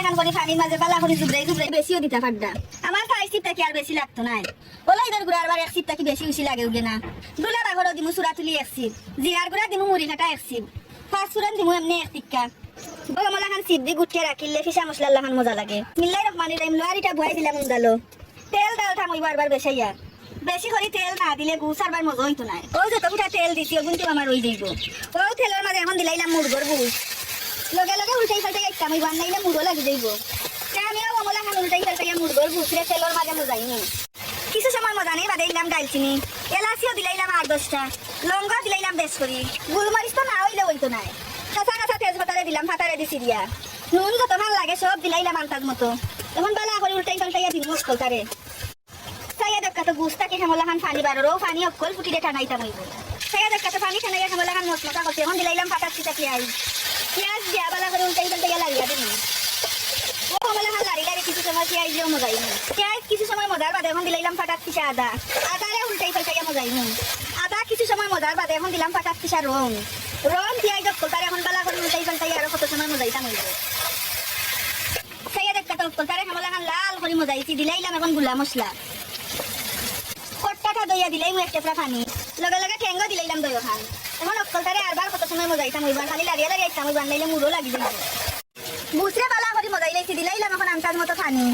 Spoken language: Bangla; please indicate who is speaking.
Speaker 1: এখন করে পানির মাঝে বালা করে জুবরাই জুবরাই বেশিও দিতে পারদা আমার খাই সিপটা কি আর বেশি লাগতো না ওলাই ধর গুড়ার বার এক সিপটা কি বেশি বেশি লাগে উগে না দুলা বাগরও দিমু সুরা তুলি এক সিপ জিরার গুড়া দিমু মুড়ি কাটা এক সিপ পাঁচ সুরান দিমু এমনি এক টিক্কা ও আমলা খান সিপ দি গুটিয়ে রাখিলে ফিসা মশলা লাখান মজা লাগে মিল্লাই রহমানির রহিম লোয়ারিটা বুয়াই দিলাম উন্দালো তেল ডাল থামুই বারবার বেশাইয়া বেশি করে তেল না দিলে গুছারবার মজা হইতো না ও যত ফুটা তেল দিছি ও কিন্তু আমার ওই যাইব ও তেলের মাঝে এখন দিলাইলাম মুরগর বুঝ লগে লগে উল্টাই পাল্টাই একটা আমি বানাইলে মুরগো লাগি যাইব আমিও আমলা খান উল্টাই পাল্টাই মুরগর বুঝরে তেলের মাঝে মজাইনি কিছু সময় মজা নেই বাদে দিলাম ডালচিনি এলাচিও দিলাইলাম 8-10টা লঙ্কা দিলাইলাম বেশ করি গোলমরিচ তো না হইলে হইতো না কাঁচা কাঁচা তেজপাতারে দিলাম ফাটারে দিছি দিয়া নুন যত ভাল লাগে সব দিলাইলাম আন্তাজ মতো এখন বেলা করে উল্টাই পাল্টাইয়া দিন মুশকিল তারে সাইয়া দেখা তো গুস্তাকে হেমলা খান পানি বারো পানি অকল ফুটিরে টানাইতাম হইব সাইয়া দেখা তো পানি টানাইয়া হেমলা খান মশলা করতে এখন দিলাইলাম ফাটাচ্ছি পেঁয়াজ পেঁয়াজ দিয়া বেলা করে উল্টাই পাল্টাইয়া লাগিয়া দিন ও হেমলা খান লাড়ি লাড়ি কিছু সময় পেঁয়াজ দিয়েও মজাইনি পেঁয়াজ কিছু সময় মজার বাদে এখন দিলাইলাম ফাটাচ্ছি আদা আদারে উল্টাই পাল্টাইয়া মজাইনি আদা কিছু সময় মজার বাদে এখন দিলাম ফাটাচ্ছি রং রং পেঁয়াজ অকল তারে এখন বেলা করে উল্টাই পাল্টাইয়া আরো কত সময় মজাইতাম হইব সাইয়া দেখা তো অকল তারে হেমলা খান লাল করে মজাইছি দিলাইলাম এখন গুলা মশলা কট্টাটা দইয়া দিলাই এক টেপরা পানি লগে লগে ঠেঙ্গো দিলাইলাম দই খান এখন অকলটারে আরবার কত সময় মজাইতাম হইবা খালি লাড়িয়া লাড়িয়া ইচ্ছা মই বানাইলে মুড়ো লাগি যাইব বুঝরে বালা করে মজাই লাইছি দিলাইলাম এখন আন্তাজ মতো পানি